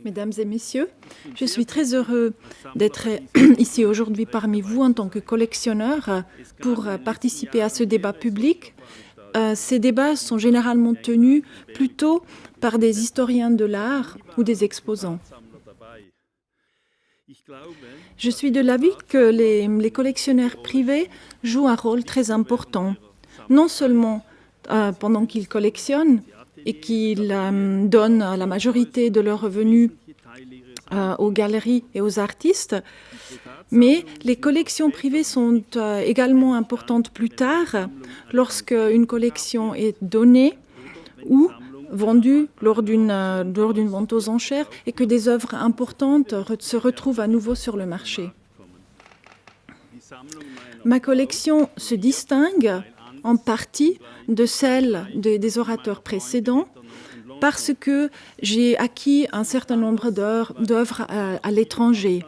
Mesdames et messieurs, je suis très heureux d'être ici aujourd'hui parmi vous en tant que collectionneur pour participer à ce débat public. Ces débats sont généralement tenus plutôt par des historiens de l'art ou des exposants. Je suis de l'avis que les collectionneurs privés jouent un rôle très important, non seulement pendant qu'ils collectionnent et qu'ils donnent la majorité de leurs revenus aux galeries et aux artistes, mais les collections privées sont également importantes plus tard, lorsque une collection est donnée ou vendue lors d'une vente aux enchères et que des œuvres importantes se retrouvent à nouveau sur le marché. Ma collection se distingue en partie de celle des orateurs précédents parce que j'ai acquis un certain nombre d'œuvres à l'étranger.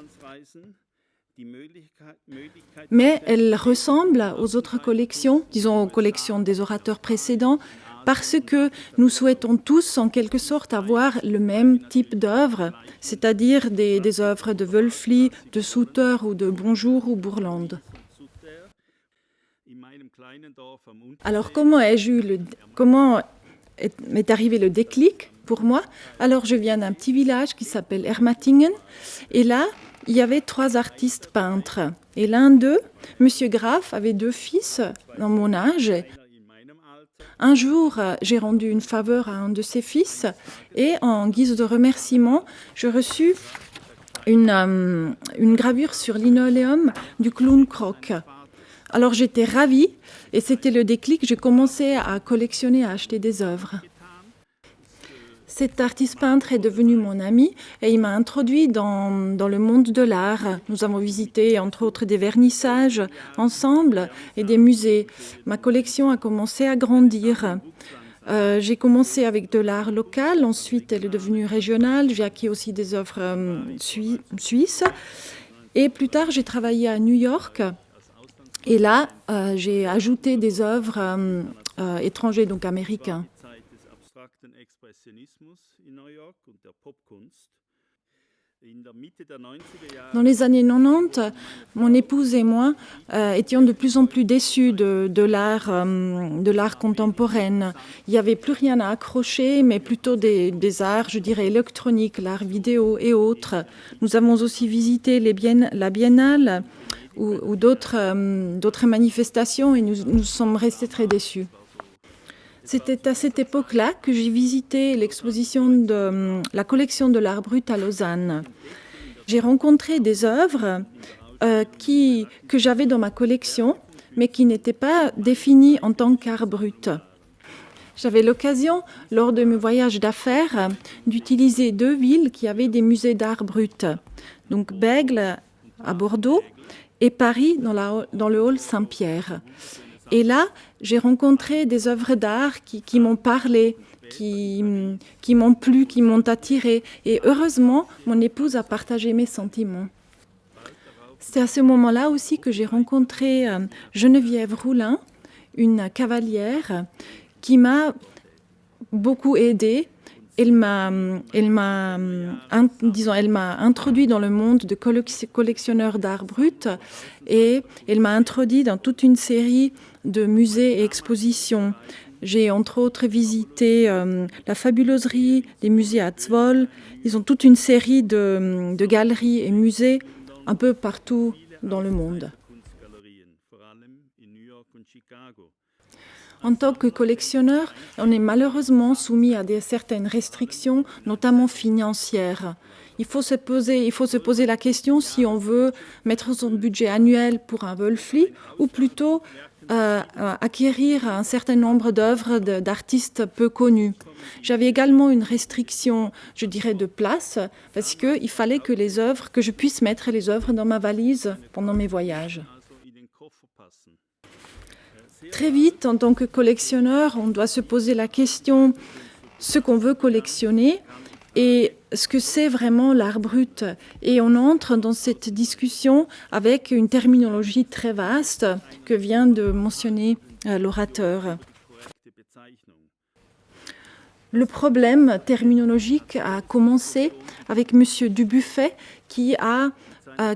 Mais elle ressemble aux autres collections, disons aux collections des orateurs précédents, parce que nous souhaitons tous, en quelque sorte, avoir le même type d'œuvres, c'est-à-dire des œuvres de Wölfli, de Suter ou de Bonjour ou Bourland. Alors, comment m'est arrivé le déclic pour moi? Alors, je viens d'un petit village qui s'appelle Ermatingen, et là, il y avait 3 artistes peintres. Et l'un d'eux, M. Graff, avait 2 fils dans mon âge. Un jour, j'ai rendu une faveur à un de ses fils et en guise de remerciement, je reçus une gravure sur linoléum du clown Croc. Alors j'étais ravie et c'était le déclic. J'ai commencé à collectionner, à acheter des œuvres. Cet artiste peintre est devenu mon ami et il m'a introduit dans le monde de l'art. Nous avons visité entre autres des vernissages ensemble et des musées. Ma collection a commencé à grandir. J'ai commencé avec de l'art local, ensuite elle est devenue régionale. J'ai acquis aussi des œuvres suisses. Et plus tard, j'ai travaillé à New York. Et là, j'ai ajouté des œuvres étrangères, donc américaines. Dans les années 90, mon épouse et moi étions de plus en plus déçus de l'art contemporain. Il n'y avait plus rien à accrocher, mais plutôt des arts, je dirais, électroniques, l'art vidéo et autres. Nous avons aussi visité la Biennale ou d'autres manifestations et nous sommes restés très déçus. C'était à cette époque-là que j'ai visité l'exposition de la collection de l'art brut à Lausanne. J'ai rencontré des œuvres que j'avais dans ma collection, mais qui n'étaient pas définies en tant qu'art brut. J'avais l'occasion, lors de mes voyages d'affaires, d'utiliser 2 villes qui avaient des musées d'art brut. Donc Bègle à Bordeaux et Paris dans le hall Saint-Pierre. Et là, j'ai rencontré des œuvres d'art qui m'ont parlé, qui m'ont plu, qui m'ont attiré. Et heureusement, mon épouse a partagé mes sentiments. C'est à ce moment-là aussi que j'ai rencontré Geneviève Roulin, une cavalière, qui m'a beaucoup aidée. Elle m'a introduit dans le monde de collectionneurs d'art brut et elle m'a introduit dans toute une série de musées et expositions. J'ai entre autres visité la fabuloserie, des musées à Zwolle. Ils ont toute une série de galeries et musées un peu partout dans le monde. En tant que collectionneur, on est malheureusement soumis à certaines restrictions, notamment financières. Il faut se poser la question si on veut mettre son budget annuel pour un Wölfli ou plutôt acquérir un certain nombre d'œuvres d'artistes peu connus. J'avais également une restriction, je dirais, de place, parce qu'il fallait que je puisse mettre les œuvres dans ma valise pendant mes voyages. Très vite, en tant que collectionneur, on doit se poser la question ce qu'on veut collectionner et ce que c'est vraiment l'art brut. Et on entre dans cette discussion avec une terminologie très vaste que vient de mentionner l'orateur. Le problème terminologique a commencé avec M. Dubuffet qui a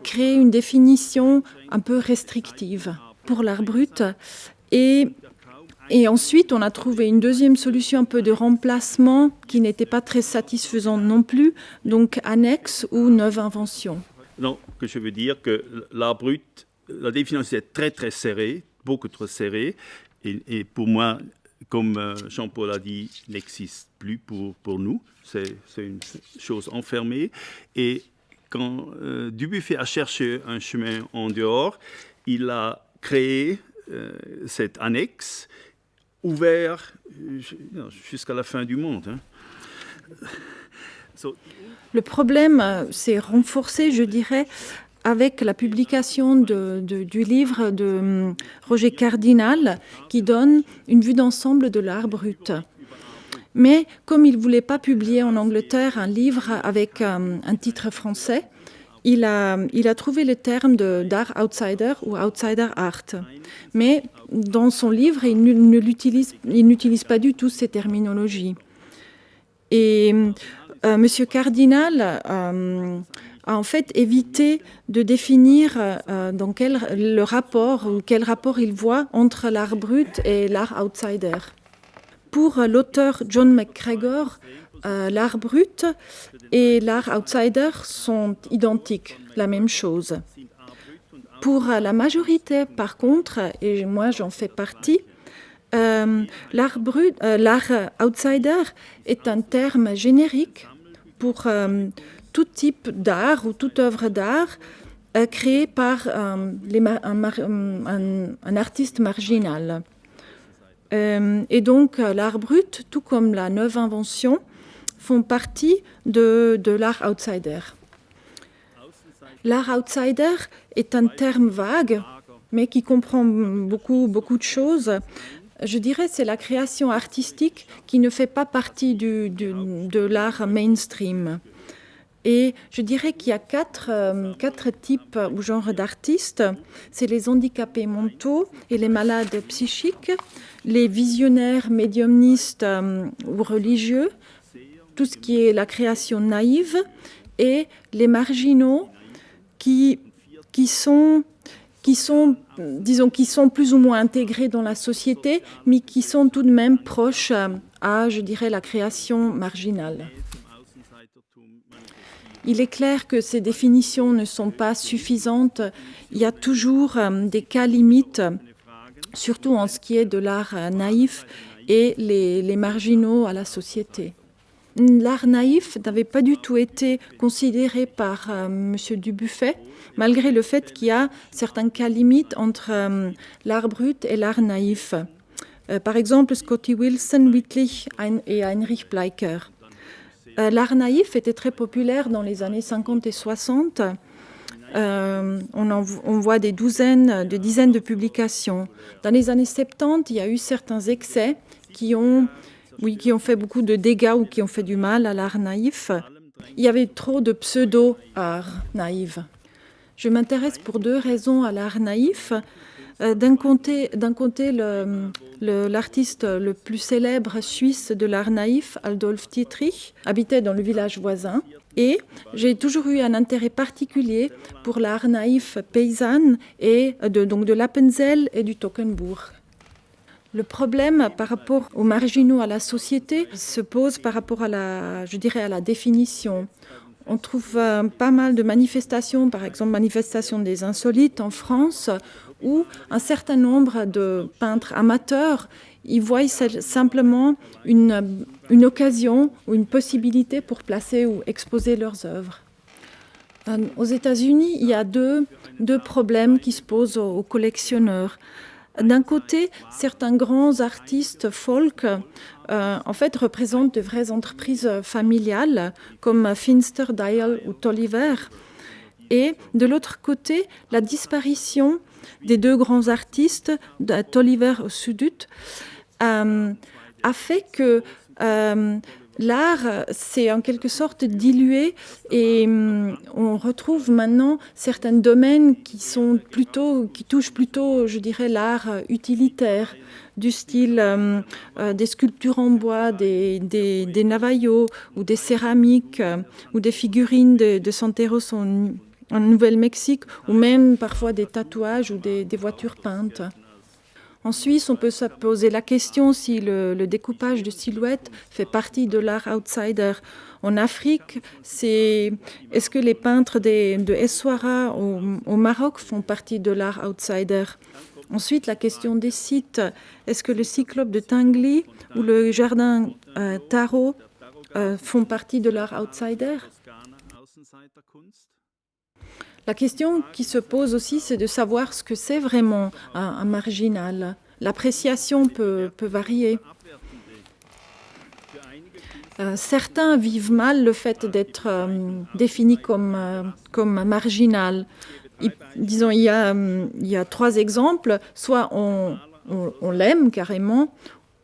créé une définition un peu restrictive pour l'art brut. Et ensuite, on a trouvé une deuxième solution un peu de remplacement qui n'était pas très satisfaisante non plus, donc annexe ou neuve invention. Non, que je veux dire que l'art brut, la définition est très très serrée, beaucoup trop serrée, et pour moi, comme Jean-Paul a dit, n'existe plus pour nous. C'est une chose enfermée. Et quand Dubuffet a cherché un chemin en dehors, il a créé cette annexe ouverte jusqu'à la fin du monde. Le problème s'est renforcé, je dirais, avec la publication du livre de Roger Cardinal qui donne une vue d'ensemble de l'art brut. Mais comme il ne voulait pas publier en Angleterre un livre avec un titre français, il a trouvé le terme d'art outsider ou outsider art. Mais dans son livre, il n'utilise pas du tout ces terminologies. Et Monsieur Cardinal a en fait évité de définir quel rapport il voit entre l'art brut et l'art outsider. Pour l'auteur John McGregor, l'art brut et l'art outsider sont identiques, la même chose. Pour la majorité, par contre, et moi j'en fais partie, l'art outsider est un terme générique pour tout type d'art ou toute œuvre d'art créée par un artiste marginal. Et donc l'art brut, tout comme la neuve invention, font partie de l'art outsider. L'art outsider est un terme vague, mais qui comprend beaucoup de choses. Je dirais que c'est la création artistique qui ne fait pas partie de l'art mainstream. Et je dirais qu'il y a quatre types ou genres d'artistes. C'est les handicapés mentaux et les malades psychiques, les visionnaires médiumnistes ou religieux, tout ce qui est la création naïve, et les marginaux qui sont plus ou moins intégrés dans la société, mais qui sont tout de même proches à, je dirais, la création marginale. Il est clair que ces définitions ne sont pas suffisantes. Il y a toujours des cas limites, surtout en ce qui est de l'art naïf et les marginaux à la société. L'art naïf n'avait pas du tout été considéré par M. Dubuffet, malgré le fait qu'il y a certains cas limites entre l'art brut et l'art naïf. Par exemple, Scotty Wilson, Whitley et Heinrich Bleicher. L'art naïf était très populaire dans les années 50 et 60. On voit des dizaines de publications. Dans les années 70, il y a eu certains excès qui ont fait beaucoup de dégâts ou qui ont fait du mal à l'art naïf. Il y avait trop de pseudo-art naïf. Je m'intéresse pour deux raisons à l'art naïf. D'un côté, l'artiste le plus célèbre suisse de l'art naïf, Adolf Dietrich, habitait dans le village voisin. Et j'ai toujours eu un intérêt particulier pour l'art naïf paysanne et de l'Appenzell et du Toggenburg. Le problème par rapport aux marginaux à la société se pose par rapport à la définition. On trouve pas mal de manifestations, par exemple manifestation des insolites en France, où un certain nombre de peintres amateurs, ils voient simplement une occasion ou une possibilité pour placer ou exposer leurs œuvres. Aux États-Unis, il y a deux problèmes qui se posent aux collectionneurs. D'un côté, certains grands artistes folk en fait représentent de vraies entreprises familiales comme Finster, Dial ou Tolliver. Et de l'autre côté, la disparition des deux grands artistes, Tolliver et Sudut, a fait que l'art s'est en quelque sorte dilué et on retrouve maintenant certains domaines qui touchent plutôt, je dirais, l'art utilitaire, du style des sculptures en bois, des navajos ou des céramiques ou des figurines de Santeros en Nouvelle-Mexique ou même parfois des tatouages ou des voitures peintes. En Suisse, on peut se poser la question si le découpage de silhouettes fait partie de l'art outsider. En Afrique, est-ce que les peintres de Essaouira au Maroc font partie de l'art outsider? Ensuite, la question des sites. Est-ce que le cyclope de Tinguely ou le jardin Taro font partie de l'art outsider? La question qui se pose aussi, c'est de savoir ce que c'est vraiment un marginal. L'appréciation peut varier. Certains vivent mal le fait d'être définis comme marginal. Disons, il y a 3 exemples. Soit on l'aime carrément,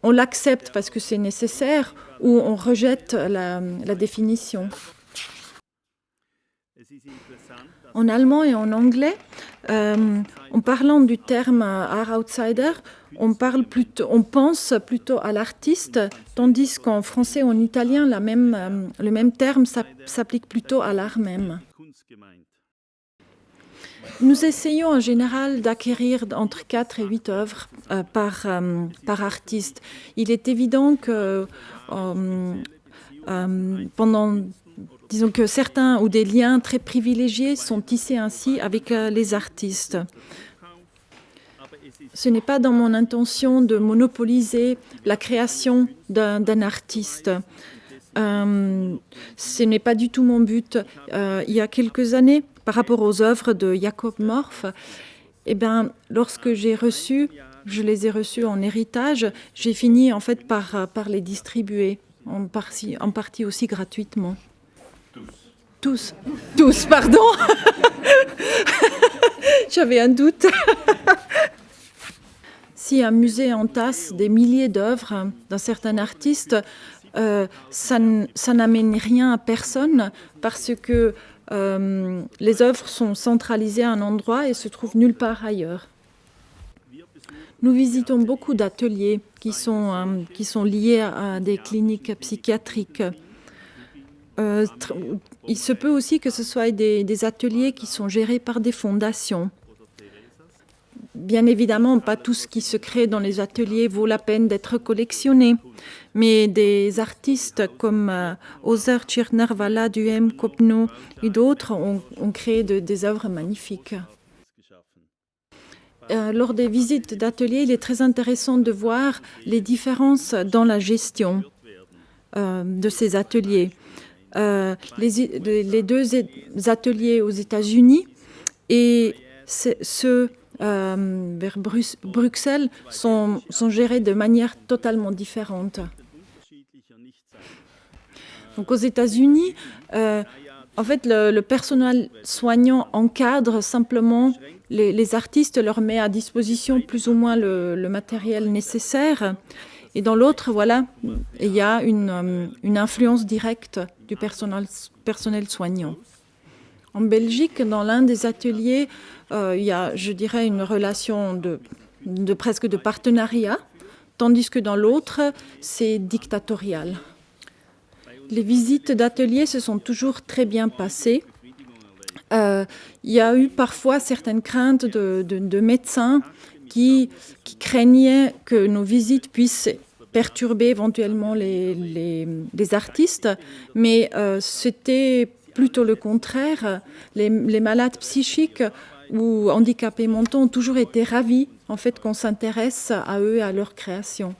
on l'accepte parce que c'est nécessaire, ou on rejette la définition. En allemand et en anglais, en parlant du terme art outsider, on pense plutôt à l'artiste, tandis qu'en français et en italien, le même terme s'applique plutôt à l'art même. Nous essayons en général d'acquérir entre 4 et 8 œuvres par artiste. Il est évident que disons que certains ou des liens très privilégiés sont tissés ainsi avec les artistes. Ce n'est pas dans mon intention de monopoliser la création d'un artiste. Ce n'est pas du tout mon but. Il y a quelques années, par rapport aux œuvres de Jacob Morf, lorsque je les ai reçues en héritage, j'ai fini en fait par les distribuer, en partie aussi gratuitement. Tous, pardon. J'avais un doute. Si un musée entasse des milliers d'œuvres d'un certain artiste, ça n'amène rien à personne parce que les œuvres sont centralisées à un endroit et se trouvent nulle part ailleurs. Nous visitons beaucoup d'ateliers qui sont liés à des cliniques psychiatriques. Il se peut aussi que ce soit des ateliers qui sont gérés par des fondations. Bien évidemment, pas tout ce qui se crée dans les ateliers vaut la peine d'être collectionné, mais des artistes comme Ozer Tchirnervala, Duhem, Kopno et d'autres ont créé des œuvres magnifiques. Lors des visites d'ateliers, il est très intéressant de voir les différences dans la gestion de ces ateliers. Les 2 ateliers aux États-Unis et ceux vers Bruxelles sont gérés de manière totalement différente. Donc aux États-Unis, en fait, le personnel soignant encadre simplement les artistes, leur met à disposition plus ou moins le matériel nécessaire. Et dans l'autre, voilà, il y a une influence directe du personnel soignant. En Belgique, dans l'un des ateliers, il y a, je dirais, une relation presque de partenariat, tandis que dans l'autre, c'est dictatorial. Les visites d'ateliers se sont toujours très bien passées. Il y a eu parfois certaines craintes de médecins qui craignaient que nos visites puissent perturber éventuellement les artistes, mais c'était plutôt le contraire. Les malades psychiques ou handicapés mentaux ont toujours été ravis en fait, qu'on s'intéresse à eux et à leur création.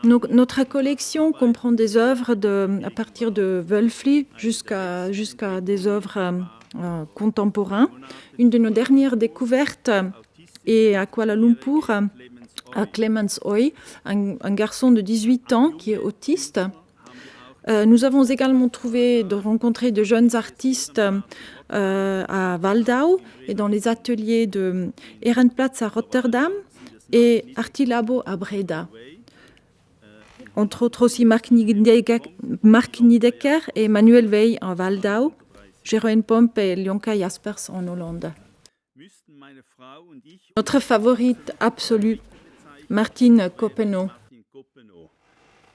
Notre collection comprend des œuvres à partir de Wölfli jusqu'à des œuvres contemporaines. Une de nos dernières découvertes est à Kuala Lumpur, à Clemens Oy, un garçon de 18 ans qui est autiste. Nous avons également rencontré de jeunes artistes à Waldau et dans les ateliers de Ehrenplatz à Rotterdam et Artilabo à Breda. entre autres aussi Marc Niedecker et Manuel Weil en Waldau, Jeroen Pomp et Lionka Jaspers en Hollande. Notre favorite absolue, Martine Coppeno.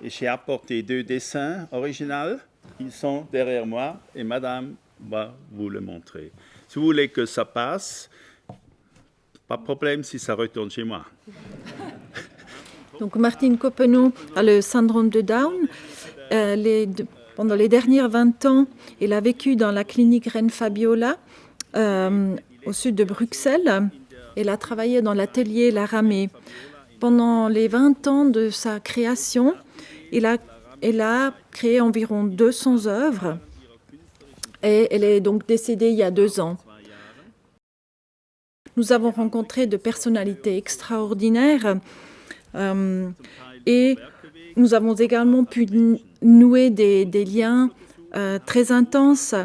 Et j'ai apporté 2 dessins originaux. Ils sont derrière moi et Madame va vous le montrer. Si vous voulez que ça passe, pas de problème si ça retourne chez moi. Donc Martine Coppeno a le syndrome de Down. Pendant les dernières 20 ans, elle a vécu dans la clinique Reine Fabiola, au sud de Bruxelles. Elle a travaillé dans l'atelier La Ramée. Pendant les 20 ans de sa création, elle a créé environ 200 œuvres et elle est donc décédée il y a 2 ans. Nous avons rencontré de personnalités extraordinaires et nous avons également pu nouer des liens très intenses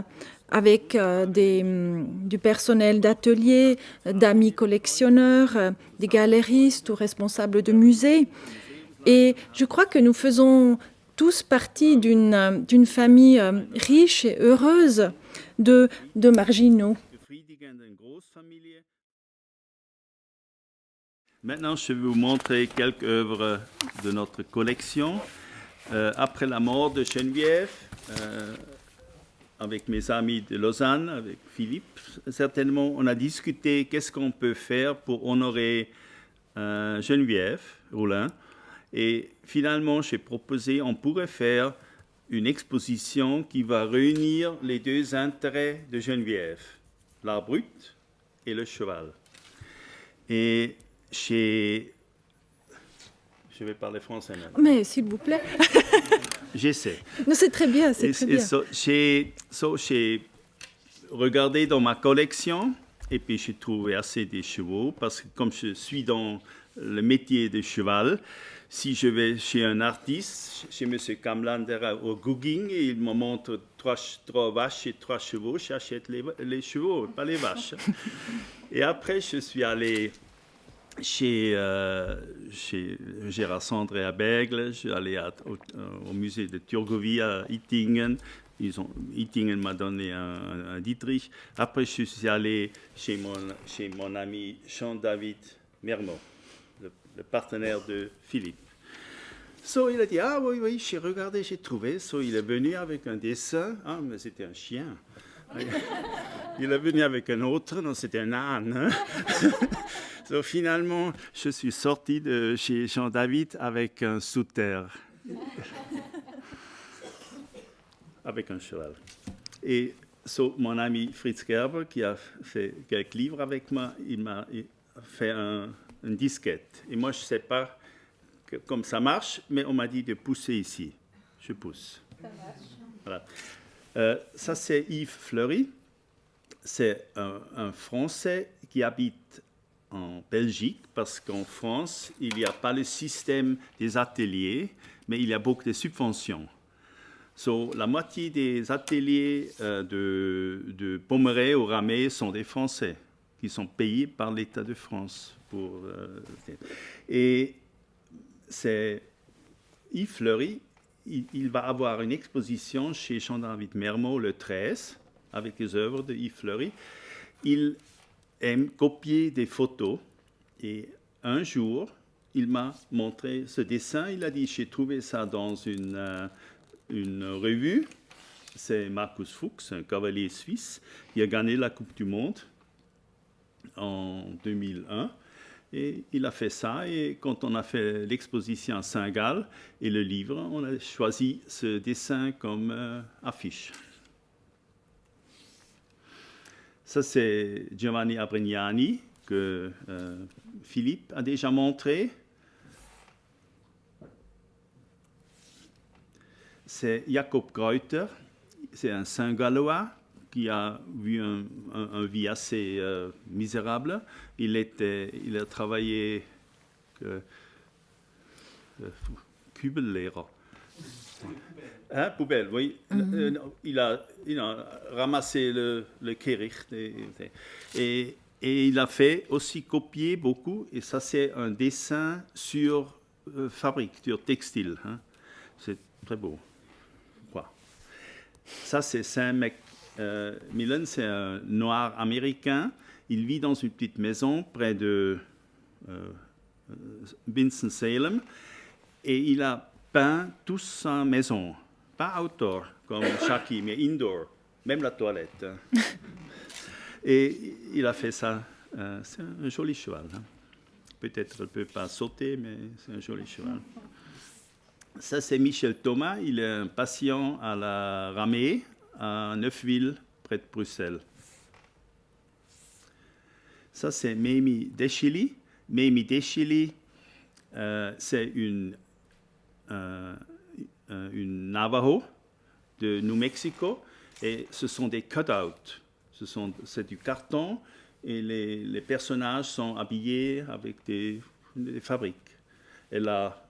avec du personnel d'atelier, d'amis collectionneurs, des galeristes ou responsables de musées. Et je crois que nous faisons tous partie d'une famille riche et heureuse de marginaux. Maintenant, je vais vous montrer quelques œuvres de notre collection. Après la mort de Geneviève, avec mes amis de Lausanne, avec Philippe, certainement, on a discuté qu'est-ce qu'on peut faire pour honorer Geneviève Rollin. Et finalement, j'ai proposé, on pourrait faire une exposition qui va réunir les 2 intérêts de Geneviève, l'art brut et le cheval. Et je vais parler français maintenant. Mais s'il vous plaît. J'essaie. Non, c'est très bien, c'est très bien. J'ai regardé dans ma collection et puis j'ai trouvé assez des chevaux parce que comme je suis dans le métier de cheval, si je vais chez un artiste, chez M. Kamlander au Googing, et il me montre 3 vaches et 3 chevaux, j'achète les chevaux, pas les vaches. Et après, je suis allé chez Gérard Sandré à Bègle, je suis allé au musée de Thurgovie à Ittingen. Ittingen m'a donné un Dietrich. Après, je suis allé chez mon ami Jean-David Mermot, le partenaire de Philippe. Il a dit, ah oui, j'ai regardé, j'ai trouvé. Il est venu avec un dessin, mais c'était un chien. Il est venu avec un autre, non, c'était un âne. Finalement, je suis sorti de chez Jean-David avec un sous-terre, avec un cheval. Et mon ami Fritz Gerber, qui a fait quelques livres avec moi, il m'a fait une disquette. Et moi, je ne sais pas comme ça marche, mais on m'a dit de pousser ici. Je pousse. Ça marche. Voilà. Ça, c'est Yves Fleury. C'est un Français qui habite en Belgique, parce qu'en France, il n'y a pas le système des ateliers, mais il y a beaucoup de subventions. La moitié des ateliers de Pommeraye ou Ramée sont des Français, qui sont payés par l'État de France. Et c'est Yves Fleury, il va avoir une exposition chez Jean-David Mermot le 13, avec les œuvres de Yves Fleury. Il aime copier des photos. Et un jour, il m'a montré ce dessin. Il a dit, j'ai trouvé ça dans une revue. C'est Markus Fuchs, un cavalier suisse, qui a gagné la Coupe du Monde en 2001. Et il a fait ça. Et quand on a fait l'exposition à Saint-Gall et le livre, on a choisi ce dessin comme affiche. Ça, c'est Giovanni Abrignani, que Philippe a déjà montré. C'est Jacob Greuter, c'est un Saint-Gallois qui a eu une vie assez misérable. Il a travaillé Kübellehrer. Poubelle, oui. Mm-hmm. Il a ramassé le Kehricht. Et il a fait aussi copier beaucoup. Et ça, c'est un dessin sur fabrique, sur textile. Hein. C'est très beau. Quoi. Ça, c'est Sam Macmillan, c'est un noir américain. Il vit dans une petite maison près de Winston-Salem et il a peint toute sa maison. Pas outdoor comme Shaki, mais indoor, même la toilette. Et il a fait ça. C'est un joli cheval. Hein. Peut-être qu'il ne peut pas sauter, mais c'est un joli cheval. Ça, c'est Michel Thomas. Il est un patient à la Ramée, à Neufville, près de Bruxelles. Ça, c'est Mamie Deschili. Mamie Deschili, c'est une Navajo de New Mexico. Et ce sont des cut-outs. C'est du carton et les personnages sont habillés avec des fabriques. Elle a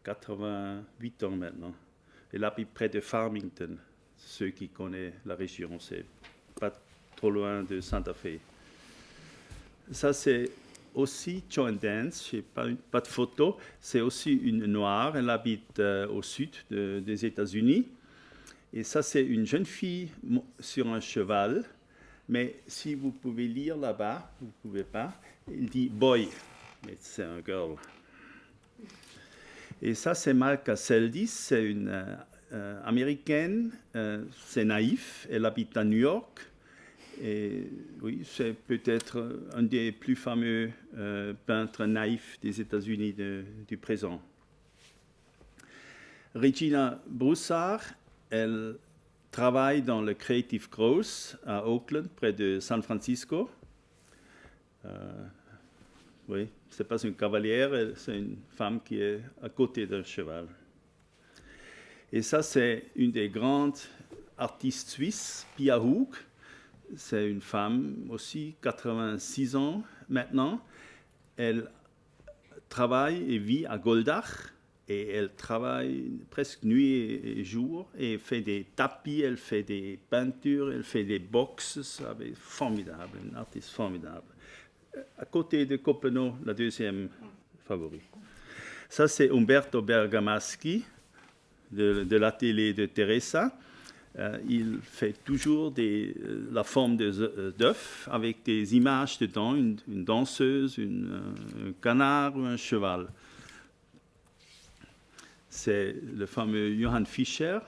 88 ans maintenant. Elle habite près de Farmington. Ceux qui connaissent la région, c'est pas trop loin de Santa Fe. Ça, c'est aussi Joan Dance. Je n'ai pas de photo. C'est aussi une noire. Elle habite au sud des États-Unis. Et ça, c'est une jeune fille sur un cheval. Mais si vous pouvez lire là-bas, vous ne pouvez pas, il dit « boy », mais c'est un « girl ». Et ça, c'est Malka Seldis, c'est une américaine, c'est naïf, elle habite à New York. Et oui, c'est peut-être un des plus fameux peintres naïfs des États-Unis du présent. Regina Broussard, elle travaille dans le Creative Growth à Oakland, près de San Francisco. Oui, ce n'est pas une cavalière, c'est une femme qui est à côté d'un cheval. Et ça, c'est une des grandes artistes suisses, Pia Hug. C'est une femme aussi, 86 ans maintenant. Elle travaille et vit à Goldach. Et elle travaille presque nuit et jour, et fait des tapis, elle fait des peintures, elle fait des boxes. C'est formidable, une artiste formidable. À côté de Copeno, la deuxième favori. Ça, c'est Umberto Bergamaschi, de l'atelier de Teresa. Il fait toujours la forme d'œuf avec des images dedans, une danseuse, un canard ou un cheval. C'est le fameux Johann Fischer,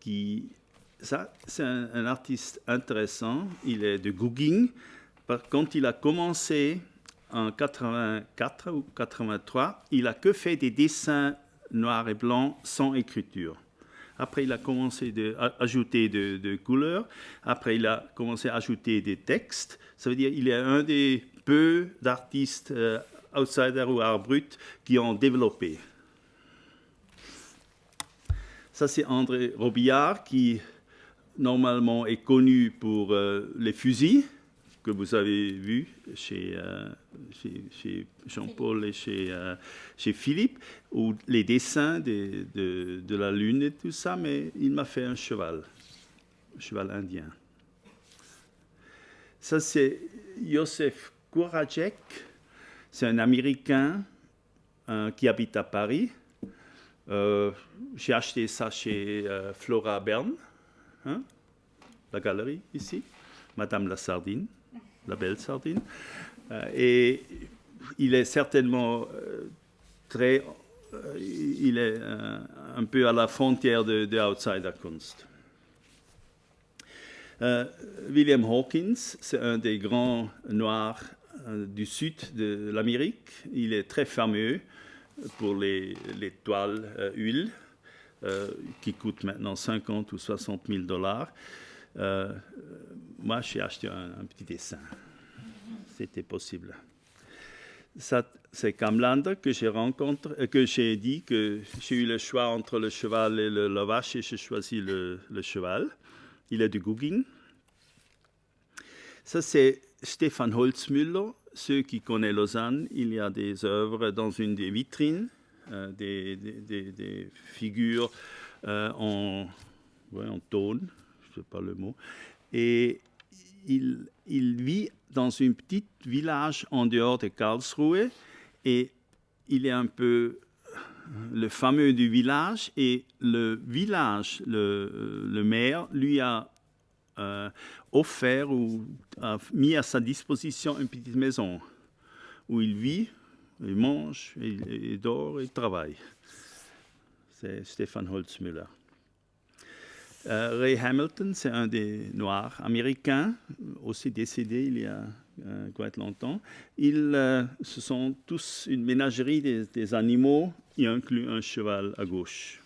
c'est un artiste intéressant. Il est de Guging. Quand il a commencé en 84 ou 83, il n'a que fait des dessins noirs et blancs sans écriture. Après, il a commencé à ajouter de couleurs. Après, il a commencé à ajouter des textes. Ça veut dire qu'il est un des peu d'artistes outsiders ou art brut qui ont développé. Ça, c'est André Robillard, qui normalement est connu pour les fusils que vous avez vus chez Jean-Paul et chez Philippe, ou les dessins de la Lune et tout ça, mais il m'a fait un cheval indien. Ça, c'est Josef Kuracek, c'est un Américain qui habite à Paris. J'ai acheté ça chez Flora Bern, hein, la galerie ici, Madame la Sardine, la belle sardine. Et il est certainement il est un peu à la frontière de Outsider Kunst. William Hawkins, c'est un des grands noirs du sud de l'Amérique. Il est très fameux pour les toiles huile qui coûtent maintenant 50 ou 60 000 $. Moi, j'ai acheté un petit dessin. C'était possible. Ça, c'est Kamlander que j'ai dit que j'ai eu le choix entre le cheval et la vache et j'ai choisi le cheval. Il est de Guging. Ça, c'est Stefan Holzmüller. Ceux qui connaissent Lausanne, il y a des œuvres dans une des vitrines, des figures en tôle, je ne sais pas le mot. Et il vit dans un petit village en dehors de Karlsruhe et il est un peu le fameux du village, et le village, le maire, lui a offert ou a mis à sa disposition une petite maison où il vit, il mange, il dort et il travaille. C'est Stefan Holzmüller. Ray Hamilton, c'est un des Noirs américains, aussi décédé il y a quite longtemps. Ce sont tous une ménagerie des animaux, y inclut un cheval à gauche.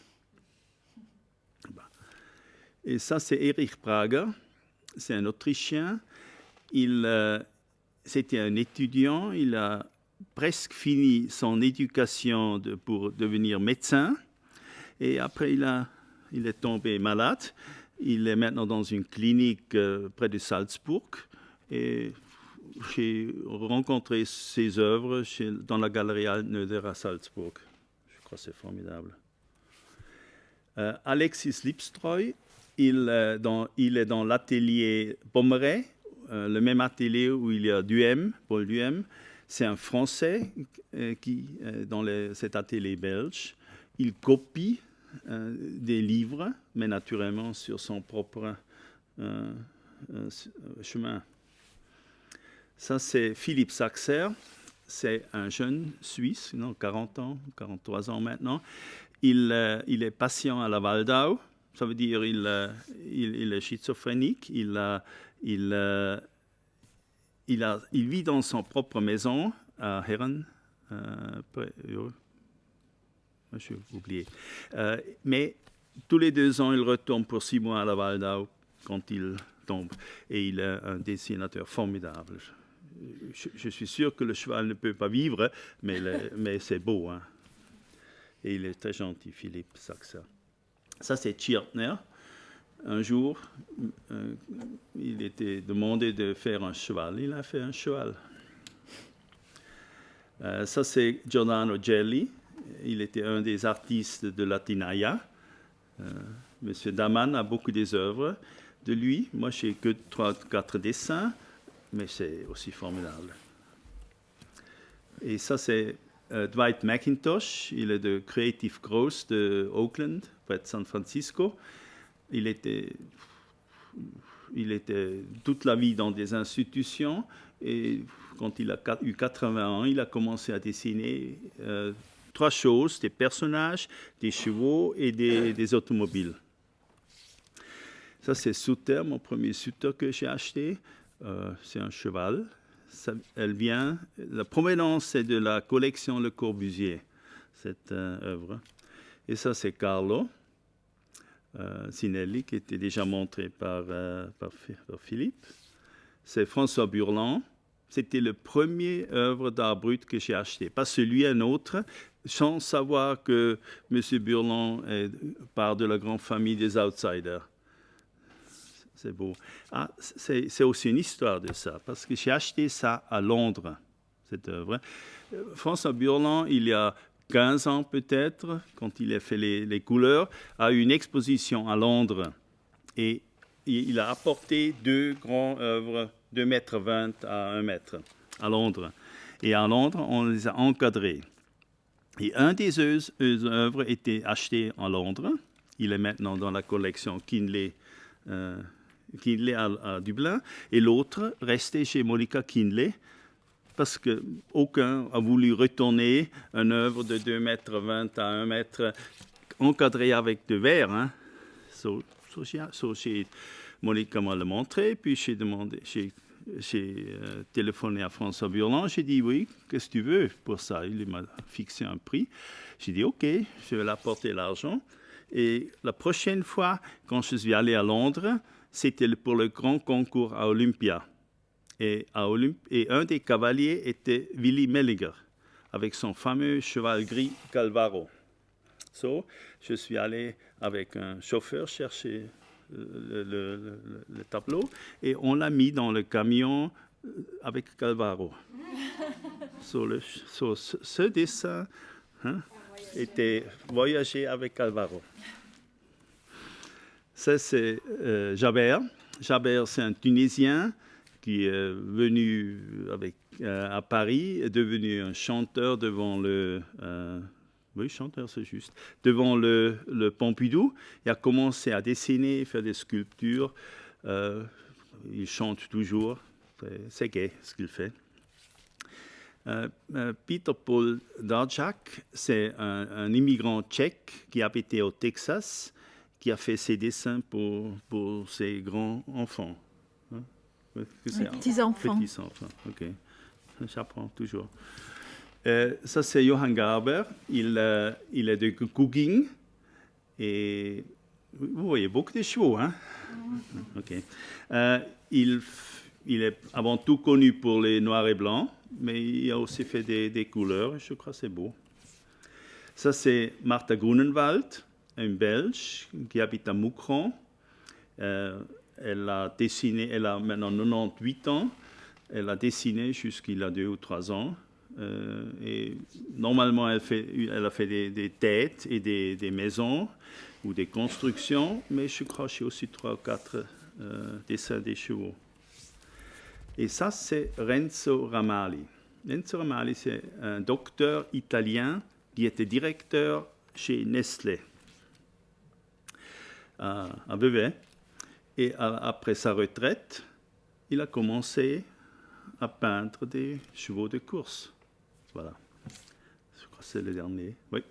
Et ça, c'est Erich Prager, c'est un Autrichien. C'était un étudiant, il a presque fini son éducation pour devenir médecin. Et après, il est tombé malade. Il est maintenant dans une clinique près de Salzbourg. Et j'ai rencontré ses œuvres dans la galerie Altnöder à Salzbourg. Je crois que c'est formidable. Alexis Lipstroy, il est dans l'atelier Pommeret, le même atelier où il y a Duhem, Paul Duhem. C'est un Français qui est dans cet atelier belge. Il copie des livres, mais naturellement sur son propre chemin. Ça, c'est Philippe Saxer. C'est un jeune Suisse, 40 ans, 43 ans maintenant. Il est patient à la Waldau. Ça veut dire il est schizophrénique. Il vit dans son propre maison à Herren. J'ai oublié. Mais tous les 2 ans, il retourne pour 6 mois à la Waldau quand il tombe. Et il est un dessinateur formidable. Je suis sûr que le cheval ne peut pas vivre, mais c'est beau. Hein? Et il est très gentil, Philippe Saxer. Ça, c'est Tschirtner. Un jour, il était demandé de faire un cheval. Il a fait un cheval. Ça, c'est Giordano Gelli. Il était un des artistes de Latinaya. Monsieur Daman a beaucoup des œuvres de lui. Moi, je n'ai que 3-4 dessins, mais c'est aussi formidable. Et ça, c'est Dwight McIntosh. Il est de Creative Growth de Oakland, près de San Francisco. Il était toute la vie dans des institutions. Et quand il a eu 80 ans, il a commencé à dessiner 3 choses, des personnages, des chevaux et des automobiles. Ça, c'est Sutter, mon premier Sutter que j'ai acheté. C'est un cheval. La provenance, c'est de la collection Le Corbusier, cette œuvre. Et ça, c'est Carlo Sinelli, qui était déjà montré par Philippe. C'est François Burland. C'était le premier œuvre d'art brut que j'ai acheté. Pas celui, un autre, sans savoir que M. Burland est part de la grande famille des outsiders. C'est beau. Ah, c'est aussi une histoire de ça, parce que j'ai acheté ça à Londres, cette œuvre. François Burland, il y a 15 ans peut-être, quand il a fait les couleurs, a eu une exposition à Londres. Et il a apporté 2 grandes œuvres, 2,20 m à 1 mètre, à Londres. Et à Londres, on les a encadrées. Et un des œuvres était acheté à Londres. Il est maintenant dans la collection Kinley à Dublin. Et l'autre restait chez Monica Kinley, parce qu'aucun a voulu retourner une œuvre de 2,20 m à 1 mètre encadrée avec de verre. Hein. Monica m'a le montré, puis j'ai téléphoné à François Burland. J'ai dit, oui, qu'est-ce que tu veux pour ça? Il m'a fixé un prix. J'ai dit, OK, je vais l'apporter l'argent. Et la prochaine fois, quand je suis allé à Londres, c'était pour le grand concours à Olympia. Et un des cavaliers était Willy Melliger, avec son fameux cheval gris Calvaro. Je suis allé avec un chauffeur chercher le tableau et on l'a mis dans le camion avec Calvaro. Ce dessin était voyager avec Calvaro. Ça, c'est Jabert. Jabert, c'est un Tunisien qui est venu à Paris, est devenu un chanteur devant le Oui, chanteur, c'est juste. Devant le Pompidou, il a commencé à dessiner, faire des sculptures. Il chante toujours. C'est gai ce qu'il fait. Peter Paul Dvořák, c'est un immigrant tchèque qui habitait au Texas, qui a fait ses dessins pour ses grands-enfants. Hein? Petits-enfants. Petits-enfants, ok. J'apprends toujours. Ça, c'est Johann Garber. Il est de Gugging. Et vous voyez beaucoup de chevaux, hein? Ok. Il est avant tout connu pour les noirs et blancs, mais il a aussi fait des couleurs. Je crois que c'est beau. Ça, c'est Martha Grunenwald, une Belge qui habite à Moucron. Elle a dessiné, elle a maintenant 98 ans. Elle a dessiné jusqu'il a 2 ou 3 ans. Et normalement, elle a fait des têtes et des maisons ou des constructions, mais je crois que j'ai aussi 3 ou 4 dessins des chevaux. Et ça, c'est Renzo Ramali. Renzo Ramali, c'est un docteur italien qui était directeur chez Nestlé à Vevey. Et après sa retraite, il a commencé à peindre des chevaux de course. Voilà. Je crois que c'est le dernier. Oui.